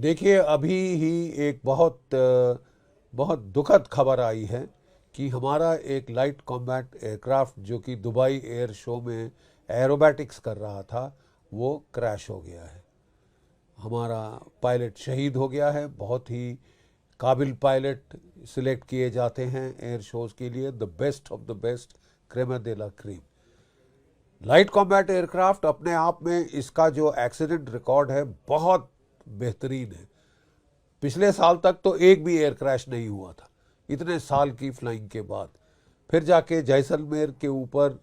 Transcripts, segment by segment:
देखिए, अभी ही एक बहुत दुखद खबर आई है कि हमारा एक लाइट कॉम्बैट एयरक्राफ्ट जो कि दुबई एयर शो में एरोबैटिक्स कर रहा था, वो क्रैश हो गया है। हमारा पायलट शहीद हो गया है। बहुत ही काबिल पायलट सिलेक्ट किए जाते हैं एयर शोज़ के लिए, the best of the best, crème de la crème. Light combat aircraft अपने आप में इसका जो एक्सीडेंट रिकॉर्ड है बहुत बेहतरीन है। पिछले साल तक तो एक भी एयर क्रैश नहीं हुआ था, इतने साल की फ्लाइंग के बाद। फिर जाके जैसलमेर के ऊपर,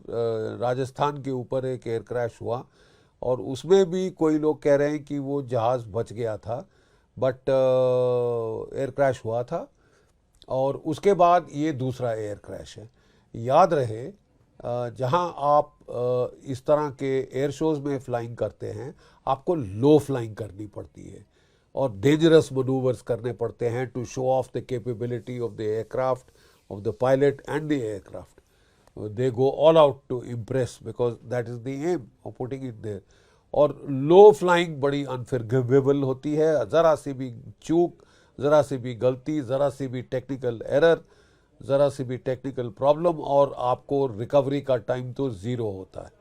राजस्थान के ऊपर एक एयर क्रैश हुआ और उसमें भी कोई लोग कह रहे हैं कि वो जहाज़ बच गया था, बट एयर क्रैश हुआ था। और उसके बाद ये दूसरा एयर क्रैश है। याद रहे, जहां आप इस तरह के एयर शोज़ में फ्लाइंग करते हैं, आपको लो फ्लाइंग करनी पड़ती है और डेंजरस मनूवर्स करने पड़ते हैं to show off the capability of the aircraft, of the pilot and the aircraft. They go all out to impress because that is the aim of putting it there. और low flying बड़ी unforgivable होती है। ज़रा सी भी चूक, ज़रा सी भी गलती, ज़रा सी भी टेक्निकल एरर, ज़रा सी भी टेक्निकल प्रॉब्लम और आपको रिकवरी का टाइम तो ज़ीरो होता है।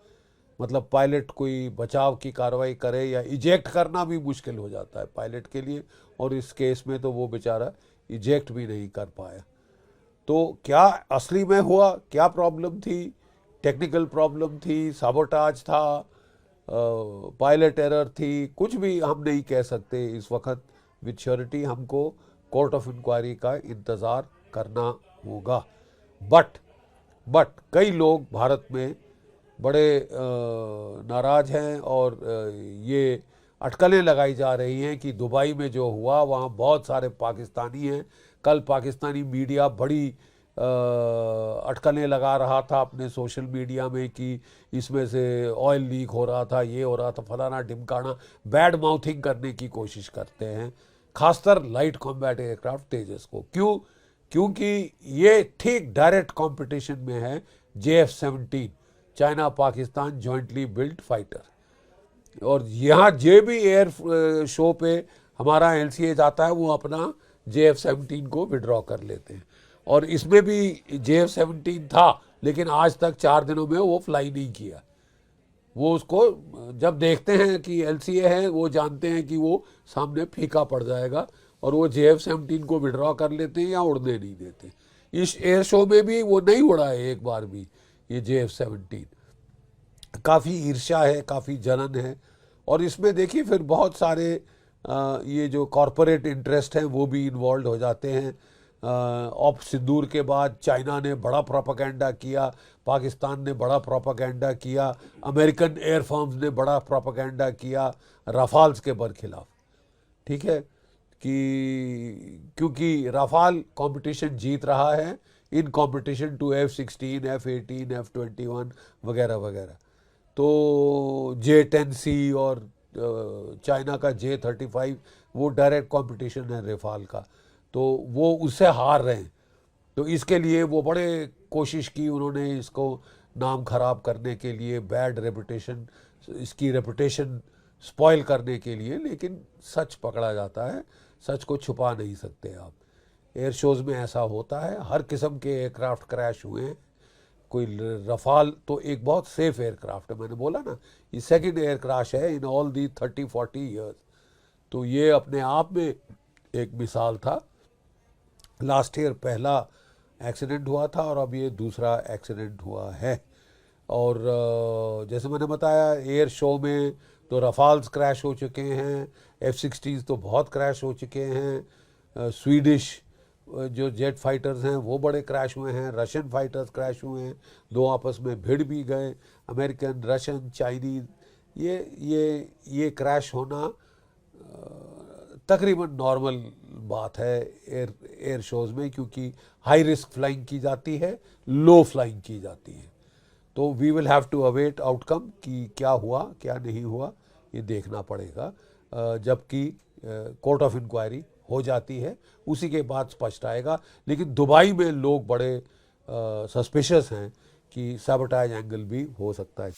मतलब पायलट कोई बचाव की कार्रवाई करे या इजेक्ट करना भी मुश्किल हो जाता है पायलट के लिए, और इस केस में तो वो बेचारा इजेक्ट भी नहीं कर पाया। तो क्या असली में हुआ, क्या प्रॉब्लम थी? टेक्निकल प्रॉब्लम थी, साबोटाज था, पायलट एरर थी, कुछ भी हम नहीं कह सकते इस वक्त विद श्योरिटी। हमको कोर्ट ऑफ इंक्वायरी का इंतज़ार करना होगा। बट कई लोग भारत में बड़े नाराज़ हैं और ये अटकलें लगाई जा रही हैं कि दुबई में जो हुआ वहाँ बहुत सारे पाकिस्तानी हैं। कल पाकिस्तानी मीडिया बड़ी अटकलें लगा रहा था अपने सोशल मीडिया में कि इसमें से ऑयल लीक हो रहा था, ये हो रहा था, फलाना ढिमकाना, बैड माउथिंग करने की कोशिश करते हैं, खासकर लाइट कॉम्बैट एयरक्राफ्ट तेजस को। क्योंकि ये ठीक डायरेक्ट कंपटीशन में है JF-17, China Pakistan jointly built fighter. और यहाँ जे भी एयर शो पे हमारा LCA जाता है, वो अपना JF-17 को विड्रॉ कर लेते हैं। और इसमें भी JF-17 था, लेकिन आज तक 4 दिनों में वो फ्लाई नहीं किया। वो उसको जब देखते हैं कि LCA है, वो जानते हैं कि वो सामने फीका पड़ जाएगा और वो JF-17 को विड्रॉ कर लेते हैं या उड़ने नहीं देते। इस एयर शो में भी वो नहीं उड़ा है एक बार भी ये JF-17। काफ़ी ईर्ष्या है, काफ़ी जलन है। और इसमें देखिए फिर बहुत सारे ये जो कॉरपोरेट इंटरेस्ट हैं वो भी इन्वॉल्व हो जाते हैं। ऑप सिंदूर के बाद चाइना ने बड़ा प्रोपेगेंडा किया, पाकिस्तान ने बड़ा प्रोपेगेंडा किया, अमेरिकन एयर फर्म्स ने बड़ा प्रोपेगेंडा किया राफाल्स के बरखिलाफ। ठीक है, कि क्योंकि राफाल कंपटीशन जीत रहा है in competition to F-16, F-18, F-21 वगैरह वगैरह। तो J-10C और चाइना का J-35 वो डायरेक्ट कंपटीशन है राफाल का, तो वो उससे हार रहे हैं। तो इसके लिए वो बड़े कोशिश की उन्होंने इसको नाम खराब करने के लिए, बैड रेपुटेशन, इसकी रेपुटेशन स्पॉइल करने के लिए। लेकिन सच पकड़ा जाता है, सच को छुपा नहीं सकते आप। एयर शोज़ में ऐसा होता है, हर किस्म के एयरक्राफ्ट क्रैश हुए हैं। कोई रफाल तो एक बहुत सेफ एयरक्राफ्ट है, मैंने बोला ना, ये सेकंड एयर क्रैश है इन ऑल दी 30-40 ईयर्स। तो ये अपने आप में एक मिसाल था। लास्ट ईयर पहला एक्सीडेंट हुआ था और अब ये दूसरा एक्सीडेंट हुआ है। और जैसे मैंने बताया, एयर शो में तो रफाल्स क्रैश हो चुके हैं, F-16 तो बहुत क्रैश हो चुके हैं, स्वीडिश जो जेट फाइटर्स हैं वो बड़े क्रैश हुए हैं, रशियन फाइटर्स क्रैश हुए हैं, दो आपस में भिड़ भी गए, अमेरिकन, रशियन, चाइनीज। ये क्रैश होना तकरीबन नॉर्मल बात है एयर शोज़ में, क्योंकि हाई रिस्क फ्लाइंग की जाती है, लो फ्लाइंग की जाती है। तो we will have to await outcome कि क्या हुआ क्या नहीं हुआ, ये देखना पड़ेगा। जबकि कोर्ट ऑफ इंक्वायरी हो जाती है, उसी के बाद स्पष्ट आएगा। लेकिन दुबई में लोग बड़े सस्पिशियस हैं कि सैबोटाज एंगल भी हो सकता है।